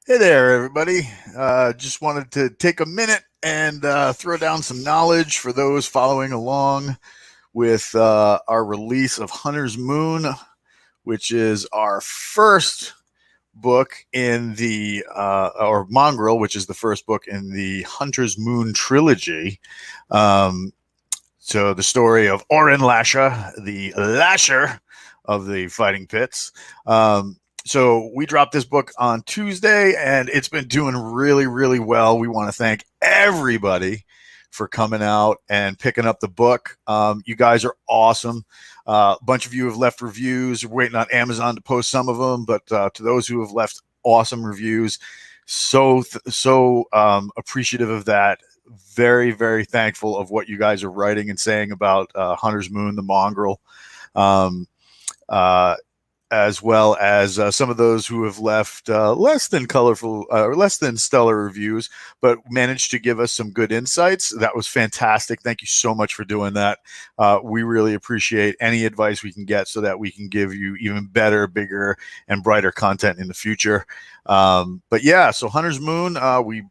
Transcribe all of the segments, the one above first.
Hey there, everybody. Just wanted to take a minute and throw down some knowledge for those following along with our release of Hunter's Moon, which is our first book in the, or Mongrel, which is the first book in the Hunter's Moon trilogy. Um, so the story of Orin Lasher, the Lasher of the Fighting Pits. So we dropped this book on Tuesday, and it's been doing really, really well. We want to thank everybody for coming out and picking up the book. You guys are awesome. A bunch of you have left reviews. We're waiting on Amazon to post some of them, but to those who have left awesome reviews, so appreciative of that. Very, very thankful of what you guys are writing and saying about Hunter's Moon, the Mongrel. Um, uh, as well as some of those who have left less than colorful or less than stellar reviews, but managed to give us some good insights. That was fantastic. Thank you so much for doing that. We really appreciate any advice we can get so that we can give you even better, bigger, and brighter content in the future. But yeah, so Hunter's Moon,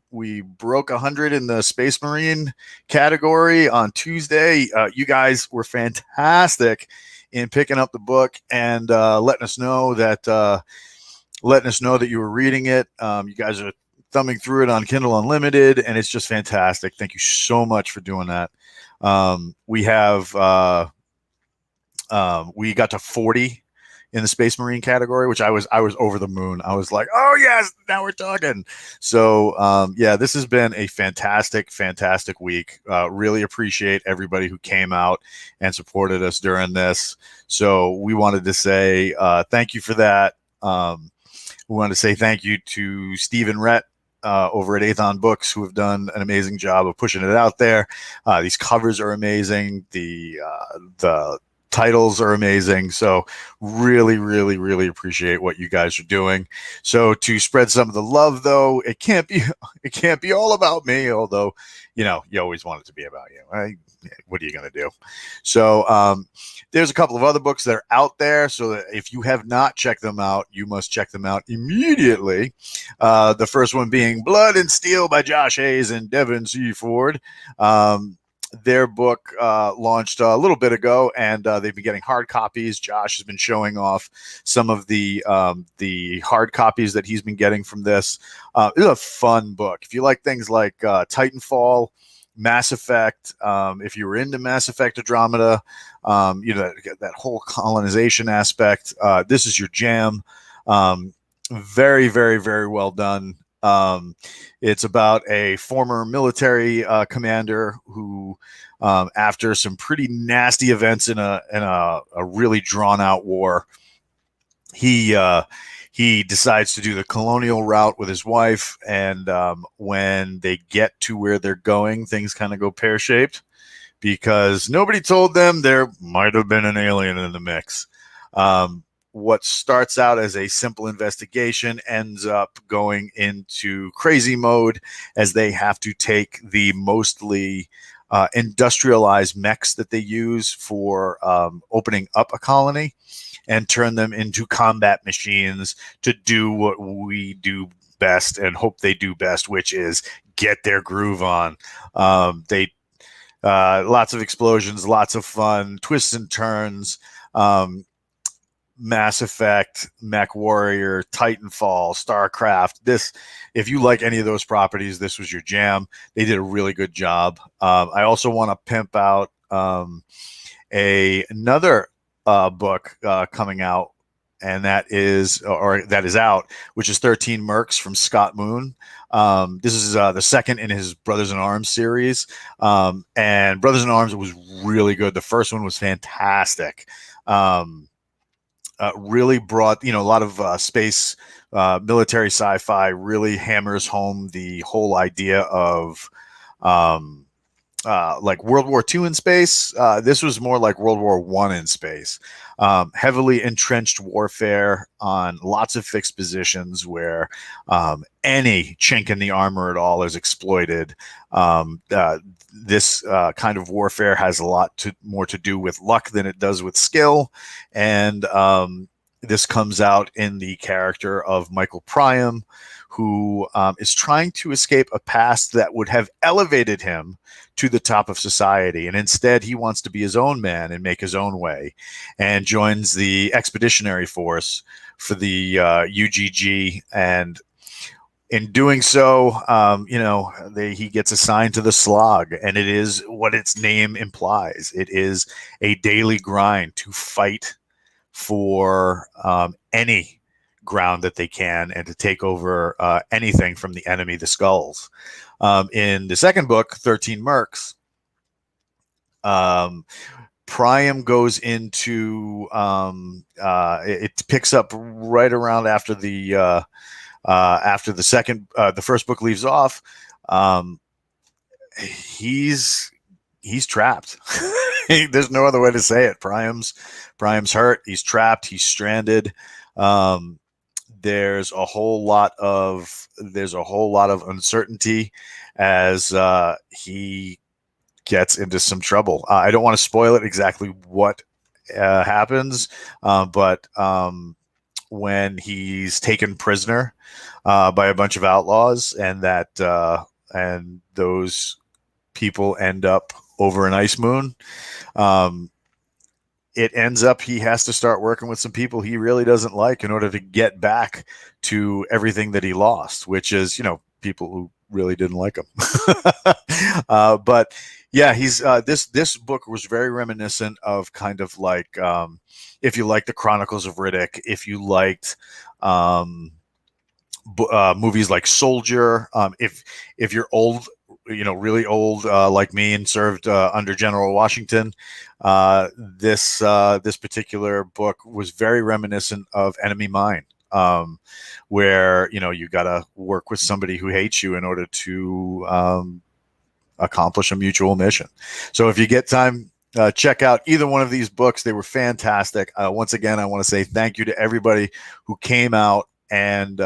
we broke 100 in the Space Marine category on Tuesday. You guys were fantastic in picking up the book and letting us know that you were reading it. You guys are thumbing through it on Kindle Unlimited, and it's just fantastic. Thank you so much for doing that. We got to 40 in the Space Marine category, which I was over the moon. I was like, oh yes, now we're talking. So yeah, this has been a fantastic, fantastic week. Really appreciate everybody who came out and supported us during this. So we wanted to say thank you for that. We want to say thank you to Stephen Rett over at Athon Books, who have done an amazing job of pushing it out there. These covers are amazing. The titles are amazing. So really, really, really appreciate what you guys are doing. So to spread some of the love, though, it can't be all about me. Although, you always want it to be about you. Right? What are you going to do? So there's a couple of other books that are out there. So that if you have not checked them out, you must check them out immediately. The first one being Blood and Steel by Josh Hayes and Devin C. Ford. Their book launched a little bit ago, and they've been getting hard copies. Josh has been showing off some of the hard copies that he's been getting from this. It's a fun book. If you like things like Titanfall, Mass Effect, if you were into Mass Effect Andromeda, that whole colonization aspect, this is your jam. Very, very, very well done. It's about a former military commander who, after some pretty nasty events in a really drawn out war, he decides to do the colonial route with his wife, and when they get to where they're going, things kind of go pear shaped because nobody told them there might have been an alien in the mix. What starts out as a simple investigation ends up going into crazy mode as they have to take the mostly industrialized mechs that they use for opening up a colony and turn them into combat machines to do what we do best and hope they do best, which is get their groove on. They lots of explosions, lots of fun, twists and turns. Mass Effect, Mech Warrior, Titanfall, StarCraft. If you like any of those properties, this was your jam. They did a really good job. I also want to pimp out another book coming out, and that is out, which is 13 Mercs from Scott Moon. This is the second in his Brothers in Arms series, and Brothers in Arms was really good. The first one was fantastic. Really brought a lot of space military sci-fi, really hammers home the whole idea of like World War II in space. This was more like World War I in space. Heavily entrenched warfare on lots of fixed positions where any chink in the armor at all is exploited. This kind of warfare has a lot more to do with luck than it does with skill, and this comes out in the character of Michael Priam, who is trying to escape a past that would have elevated him to the top of society. And instead, he wants to be his own man and make his own way, and joins the expeditionary force for the UGG. And in doing so, he gets assigned to the slog, and it is what its name implies. It is a daily grind to fight for any ground that they can, and to take over anything from the enemy, the skulls. In the second book, 13 Mercs, Priam goes into it picks up right around after the first book leaves off. He's trapped. There's no other way to say it. Priam's hurt. He's trapped. He's stranded. There's a whole lot of uncertainty as he gets into some trouble. I don't want to spoil it exactly what happens, but when he's taken prisoner by a bunch of outlaws, and those people end up over an ice moon, it ends up he has to start working with some people he really doesn't like in order to get back to everything that he lost, which is, people who really didn't like him. But yeah, he's this book was very reminiscent of kind of like if you like the Chronicles of Riddick, if you liked movies like Soldier, if you're old, really old like me, and served under General Washington, this particular book was very reminiscent of Enemy Mine, where you got to work with somebody who hates you in order to accomplish a mutual mission. So if you get time, check out either one of these books. They were fantastic. Once again, I want to say thank you to everybody who came out and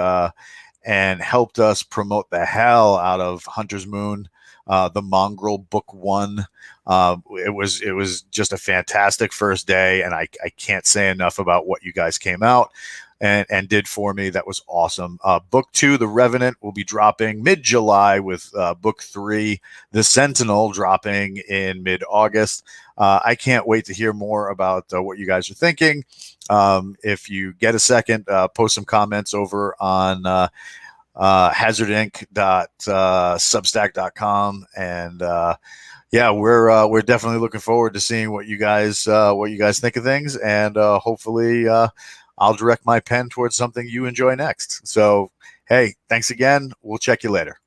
helped us promote the hell out of Hunter's Moon, the Mongrel Book 1. It was just a fantastic first day, and I can't say enough about what you guys came out and did for me. That was awesome. Book 2, The Revenant, will be dropping mid-July, with Book 3, The Sentinel, dropping in mid-August. I can't wait to hear more about what you guys are thinking. If you get a second, post some comments over on hazardinc.substack.com, and yeah, we're definitely looking forward to seeing what you guys think of things, and hopefully I'll direct my pen towards something you enjoy next. So hey, thanks again. We'll check you later.